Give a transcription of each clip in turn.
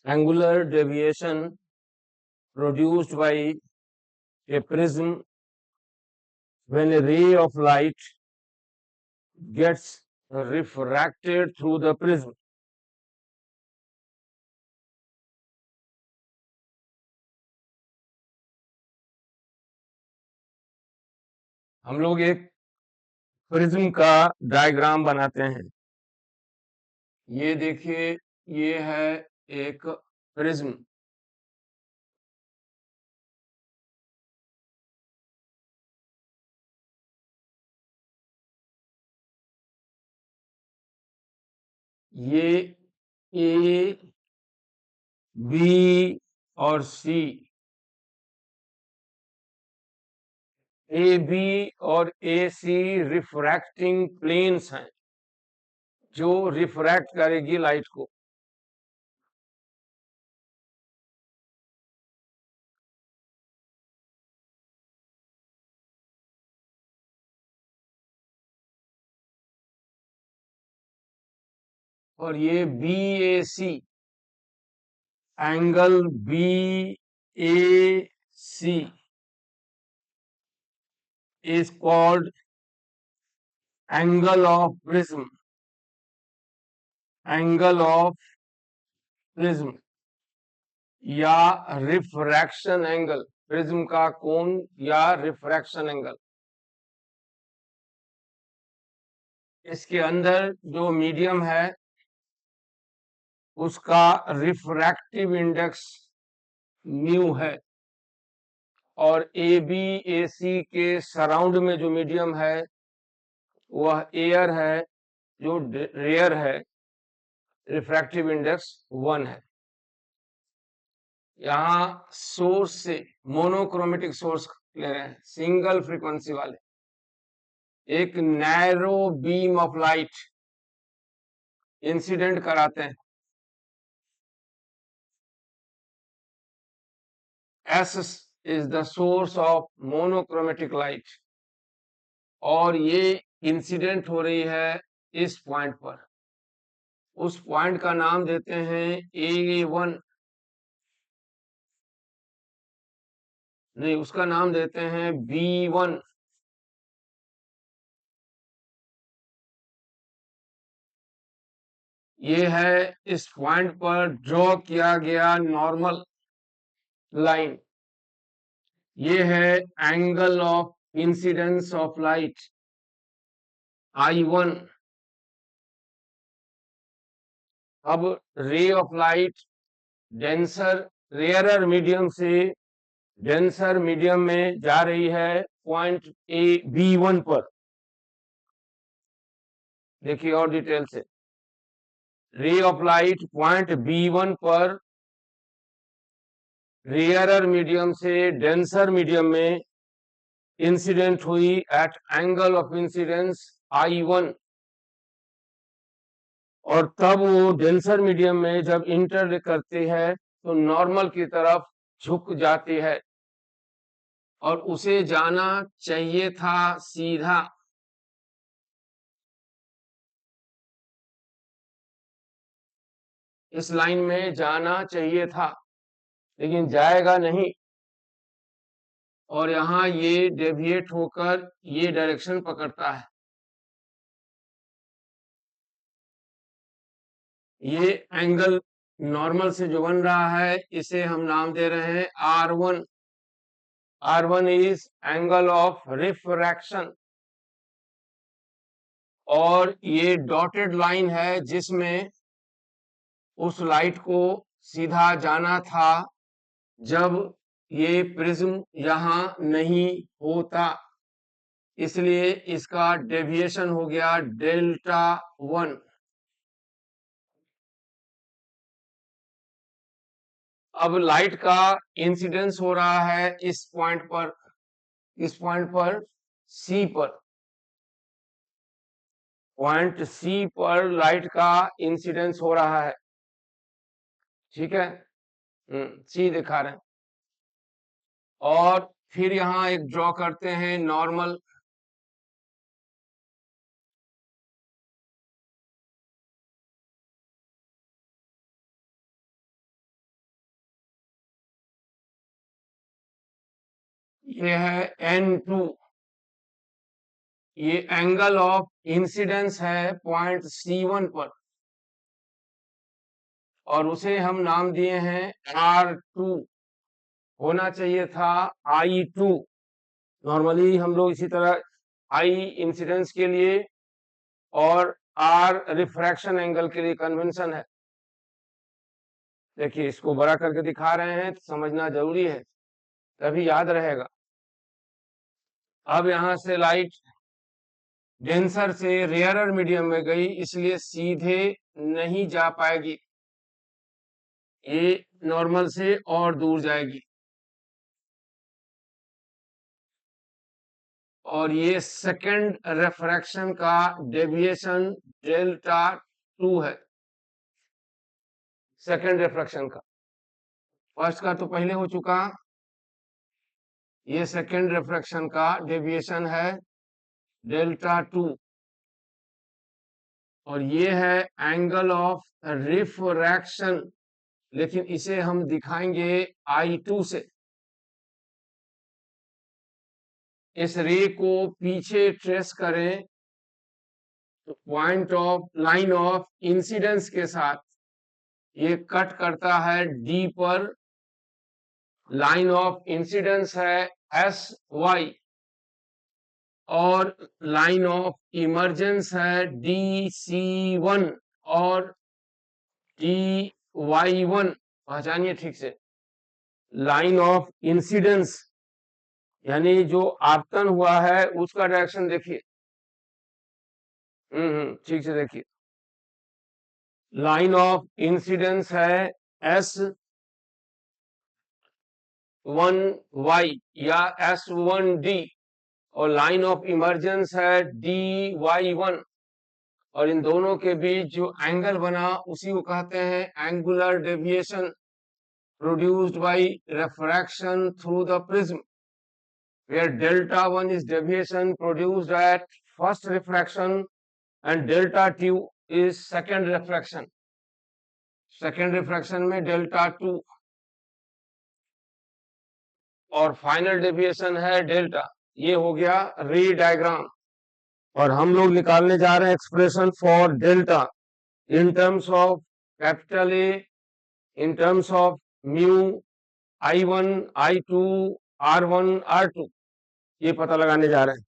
angular deviation produced by a prism when a ray of light gets refracted through the prism. हम लोग एक prism का diagram बनाते हैं। ये देखिए, ये है एक प्रिज्म। ये ए, बी और सी, ए बी और ए सी रिफ्रैक्टिंग प्लेन्स हैं जो रिफ्रैक्ट करेगी लाइट को। और ये B A C, angle B A C is called angle of prism, angle of prism या रिफ्रैक्शन एंगल, प्रिज्म का कोण या रिफ्रैक्शन एंगल। इसके अंदर जो मीडियम है उसका रिफ्रैक्टिव इंडेक्स म्यू है, और ए बी ए सी के सराउंड में जो मीडियम है वह एयर है जो रेयर है, रिफ्रैक्टिव इंडेक्स 1 है। यहाँ सोर्स से मोनोक्रोमेटिक सोर्स ले रहे हैं, सिंगल फ्रीक्वेंसी वाले, एक narrow beam of light incident कराते हैं। S is the source of monochromatic light, और ये इंसिडेंट हो रही है इस पॉइंट पर। उस पॉइंट का नाम देते हैं A1, नहीं उसका नाम देते हैं B1। ये है इस पॉइंट पर ड्रॉ किया गया नॉर्मल लाइन। ये है angle of incidence of light I1। अब ray of light denser rarer medium से डेंसर मीडियम में जा रही है पॉइंट B1 पर। देखिए और डिटेल से, ray of light point B1 पर रेयरर मीडियम से डेंसर मीडियम में इंसिडेंट हुई at angle of incidence I1, और तब वो डेंसर मीडियम में जब इंटर करती है तो नॉर्मल की तरफ झुक जाती है, और उसे जाना चाहिए था सीधा। इस लाइन में जाना चाहिए था लेकिन जाएगा नहीं, और यहां ये डेविएट होकर ये डायरेक्शन पकड़ता है। ये एंगल नॉर्मल से जो बन रहा है इसे हम नाम दे रहे हैं R1। R1 is angle of refraction, और ये डॉटेड लाइन है जिसमें उस लाइट को सीधा जाना था जब ये प्रिज्म यहां नहीं होता, इसलिए इसका डेविएशन हो गया Δ1। अब लाइट का इंसिडेंस हो रहा है इस पॉइंट पर, इस पॉइंट पर C पर, पॉइंट C पर लाइट का इंसिडेंस हो रहा है। ठीक है, C दिखा रहे हैं। और फिर यहां एक ड्रॉ करते हैं नॉर्मल। ये है N2, ये एंगल ऑफ इंसिडेंस है पॉइंट C1 पर, और उसे हम नाम दिए हैं R2। होना चाहिए था I2। नॉर्मली हम लोग इसी तरह I इंसिडेंस के लिए और R रिफ्रैक्शन एंगल के लिए कन्वेंशन है। देखिए इसको बड़ा करके दिखा रहे हैं, तो समझना जरूरी है, तभी याद रहेगा। अब यहां से लाइट डेंसर से रेयरर मीडियम में गई, इसलिए सीधे नहीं जा पाएगी, ये नॉर्मल से और दूर जाएगी, और ये सेकंड रिफ्रैक्शन का डेविएशन डेल्टा 2 है। सेकंड रिफ्रैक्शन का, फर्स्ट का तो पहले हो चुका, ये सेकंड रिफ्रैक्शन का डेविएशन है डेल्टा 2, और ये है एंगल ऑफ रिफ्रैक्शन, लेकिन इसे हम दिखाएंगे I2 से। इस रे को पीछे ट्रेस करें तो point of line of incidence के साथ ये कट करता है D पर, लाइन ऑफ इंसिडेंस है SY, और लाइन ऑफ इमर्जेंस है DC1 और DY1। पहचानिए ठीक से, लाइन ऑफ इंसिडेंस यानी जो आपतन हुआ है उसका डायरेक्शन देखिए। ठीक से देखिए, लाइन ऑफ इंसिडेंस है S1Y या S1D, और लाइन ऑफ इमर्जेंस है DY1, और इन दोनों के बीच जो एंगल बना उसी को कहते हैं angular deviation produced by refraction through the prism, where delta 1 is deviation produced at first refraction and delta 2 is second refraction। Second refraction में डेल्टा 2 और फाइनल डेविएशन है डेल्टा। ये हो गया रे डायग्राम, और हम लोग निकालने जा रहे हैं expression for delta in terms of capital A, in terms of mu, I1 I2 R1 R2, ये पता लगाने जा रहे हैं।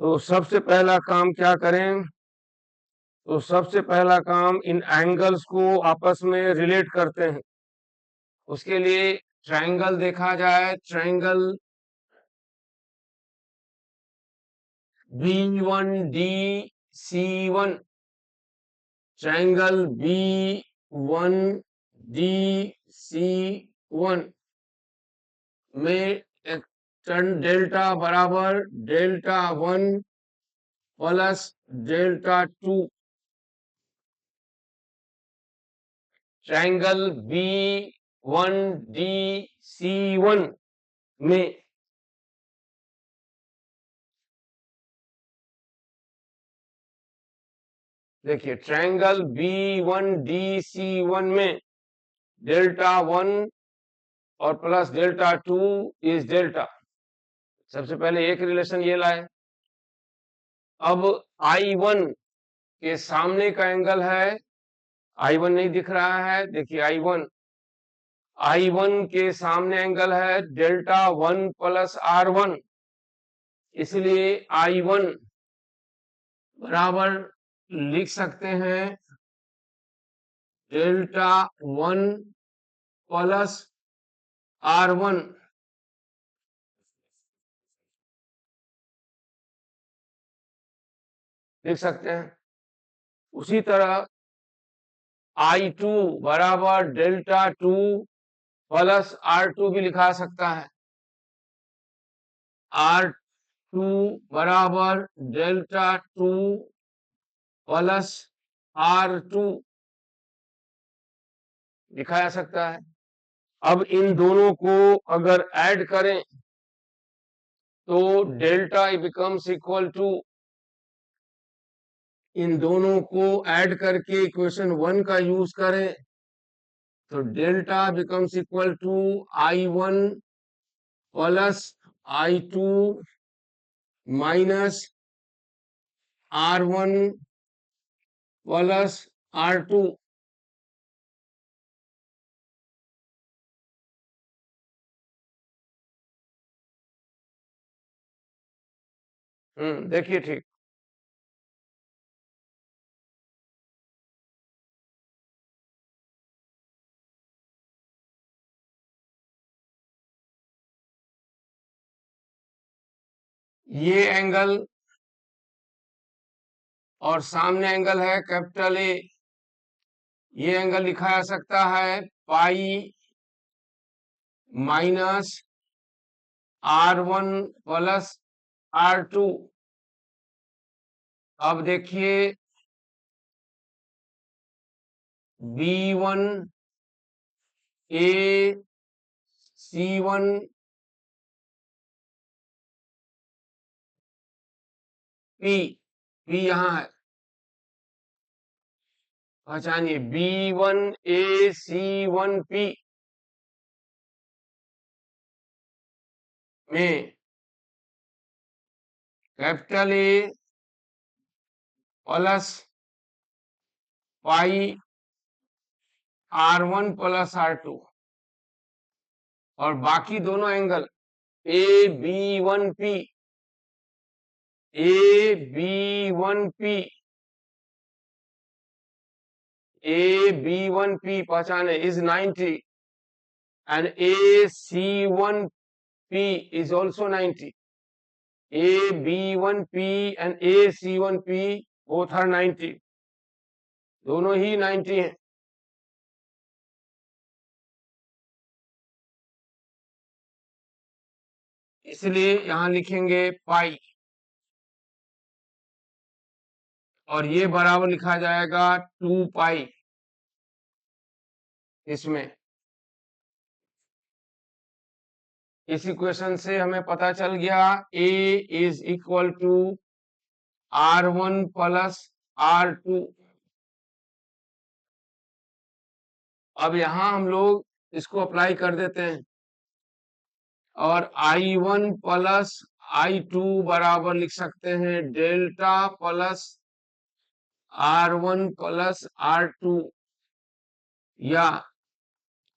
तो सबसे पहला काम क्या करें, तो सबसे पहला काम इन एंगल्स को आपस में रिलेट करते हैं। उसके लिए ट्रायंगल देखा जाए, ट्रायंगल B1DC1, ट्रायंगल B1DC1 में डेल्टा बराबर delta 1 plus delta 2। Triangle B1DC1 में देखिए, ट्रायंगल B1DC1 में डेल्टा 1 और प्लस डेल्टा 2 इज डेल्टा। सबसे पहले एक रिलेशन ये लाए। अब I1 के सामने का एंगल है, I1 नहीं दिख रहा है, देखिए I1 के सामने एंगल है डेल्टा 1 प्लस R1, इसलिए I1 बराबर लिख सकते हैं डेल्टा 1 प्लस R1, लिख सकते हैं। उसी तरह I2 बराबर डेल्टा 2 प्लस R2 भी लिखा सकता है। R2 बराबर डेल्टा 2 प्लस R2 लिखा जा सकता है। अब इन दोनों को अगर ऐड करें तो डेल्टा बिकम्स इक्वल टू, इन दोनों को ऐड करके इक्वेशन 1 का यूज करें तो delta becomes equal to I1 plus I2 minus R1 plus R2। देखिए ठीक। ये एंगल और सामने एंगल है कैपिटल ए। ये एंगल लिखा जा सकता है pi minus R1 plus R2। अब देखिए B1 A C1 P, P यहां है, पहचानिए B1 A C1 P में capital A plus pi R1 plus R2 और बाकी दोनों एंगल AB1P AB1P AB1P पहचाने is 90 and AC1P is also 90। AB1P and AC1P both are 90, दोनों ही 90 हैं। इसलिए यहां लिखेंगे पाई और ये बराबर लिखा जाएगा 2 पाई। इसमें इस इक्वेशन से हमें पता चल गया A is equal to R1 plus R2। अब यहां हम लोग इसको अप्लाई कर देते हैं और I1 प्लस I2 बराबर लिख सकते हैं delta plus R1 plus R2 या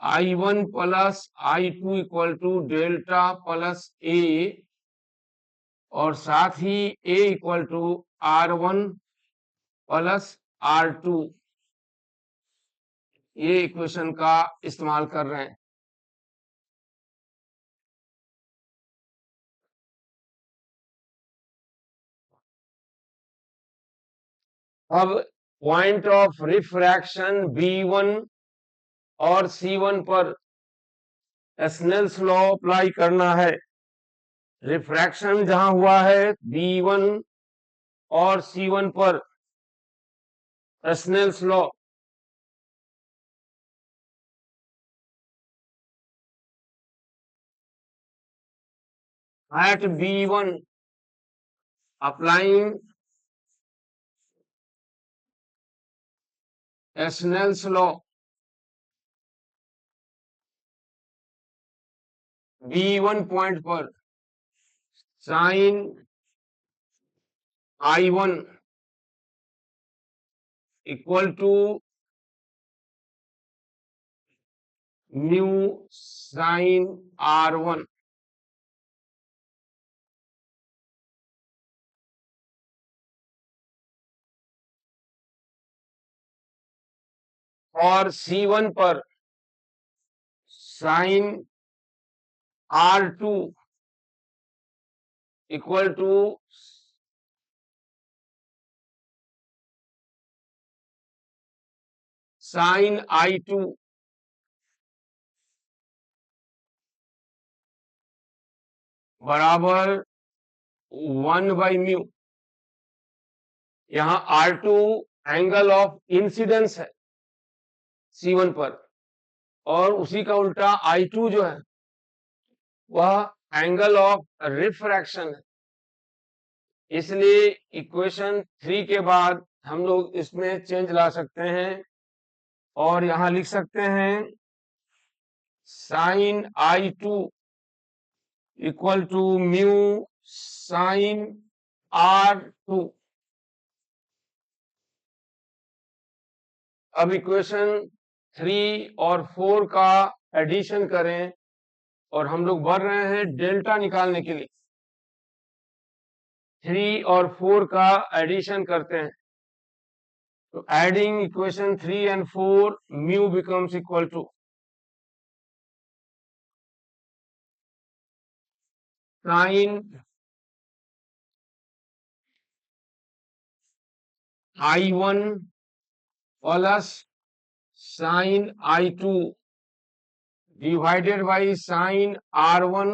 I1 plus I2 equal to delta plus A और साथ ही A equal to R1 plus R2। ये इक्वेशन का इस्तेमाल कर रहे हैं। अब पॉइंट ऑफ रिफ्रैक्शन B1 और C1 पर स्नेल्स लॉ अप्लाई करना है। रिफ्रैक्शन जहां हुआ है B1 और C1 पर Snell's law at B1 applying Snell's law, B1 point पर sine I1 equal to mu sine R1। और C1 पर sign R2 equal to sign I2 बराबर 1/म्यू। यहां R2 एंगल ऑफ इंसिडेंस है C1 पर और उसी का उल्टा I2 जो है वह एंगल ऑफ रिफ्रैक्शन है। इसलिए इक्वेशन 3 के बाद हम लोग इसमें चेंज ला सकते हैं और यहां लिख सकते हैं sine I2 equal to mu sine R2। अब इक्वेशन 3 और 4 का एडिशन करें और हम लोग बढ़ रहे हैं डेल्टा निकालने के लिए। 3 और 4 का एडिशन करते हैं तो adding equation 3 and 4 mu becomes equal to sine I1 plus sine I2 divided by sine R1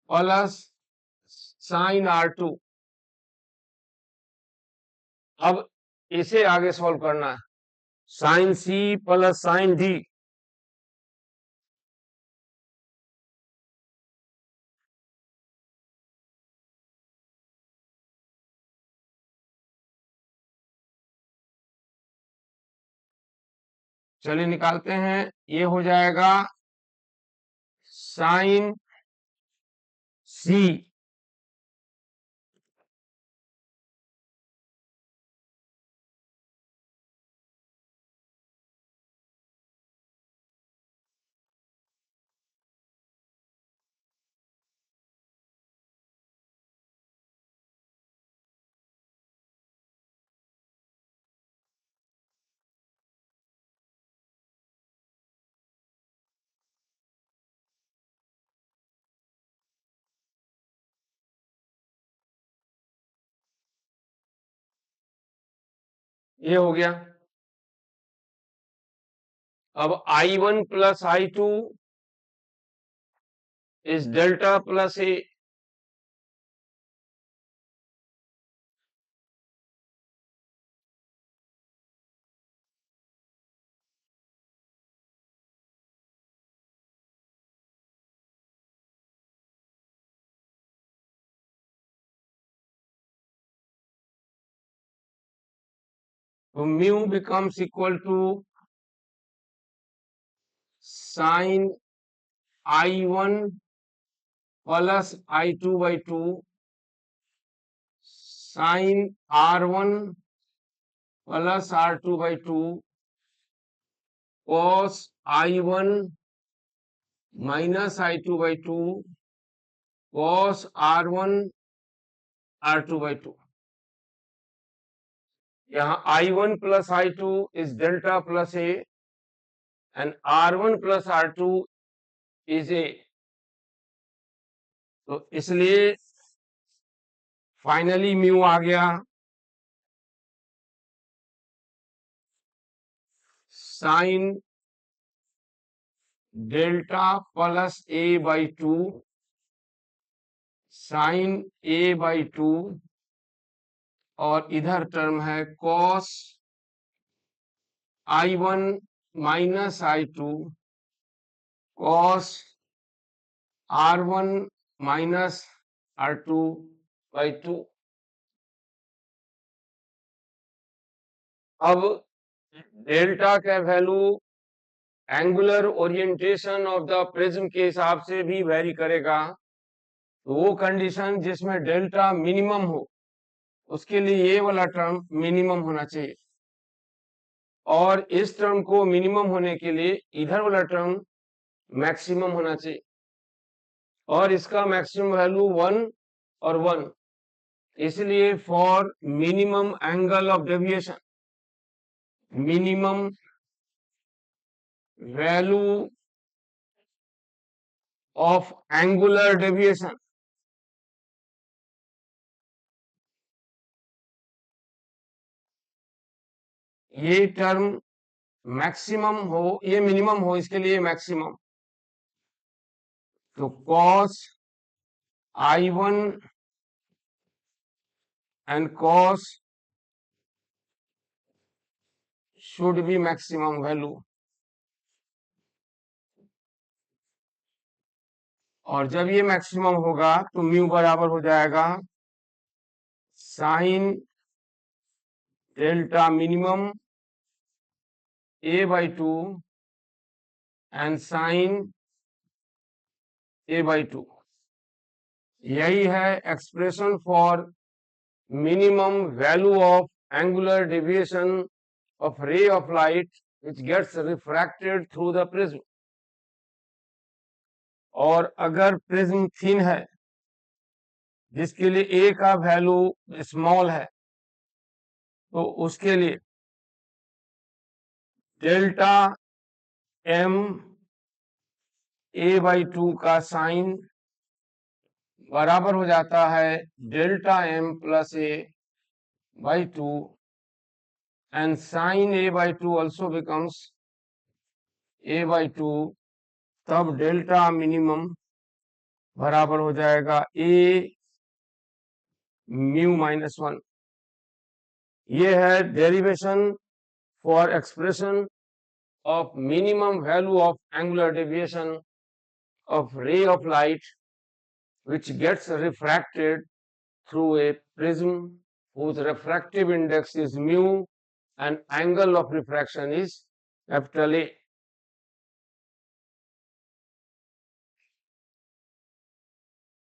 plus sine R2। अब इसे आगे सॉल्व करना है, sine C plus sine D। चलिए निकालते हैं, ये हो जाएगा साइन C ये हो गया। अब I1 plus I2 is delta plus A। तो mu becomes equal to sine I1 plus I2 by 2 sine R1 plus R2 by 2 cos I1 minus I2 by 2 cos R1 R2 by 2। यहाँ I1 plus I2 is delta plus A and R1 plus R2 is A। तो इसलिए finally mu आ गया sine delta plus A by 2 sine A by 2 और इधर term है cos I1 minus I2 cos R1 minus R2 by 2। अब delta का value angular orientation of the prism के हिसाब से भी वेरी करेगा। तो वो कंडीशन जिसमें डेल्टा मिनिमम हो उसके लिए ये वाला टर्म मिनिमम होना चाहिए और इस टर्म को मिनिमम होने के लिए इधर वाला टर्म मैक्सिमम होना चाहिए और इसका मैक्सिमम वैल्यू 1 और 1। इसलिए for minimum angle of deviation minimum value of angular deviation ये टर्म मैक्सिमम हो, ये मिनिमम हो, इसके लिए मैक्सिमम। तो cos I1 and cos should be maximum value। और जब ये मैक्सिमम होगा तो म्यू बराबर हो जाएगा sine delta minimum a/2 and sin a/2। यही है expression for minimum value of angular deviation of ray of light which gets refracted through the prism। और अगर प्रिज्म थिन है जिसके लिए a का वैल्यू स्मॉल है तो उसके लिए डेल्टा m a/2 का साइन बराबर हो जाता है delta m plus a/2 and sin a/2 also becomes a/2। तब डेल्टा मिनिमम बराबर हो जाएगा a म्यू माइनस 1। ये है derivation for expression of minimum value of angular deviation of ray of light which gets refracted through a prism whose refractive index is mu and angle of refraction is capital A।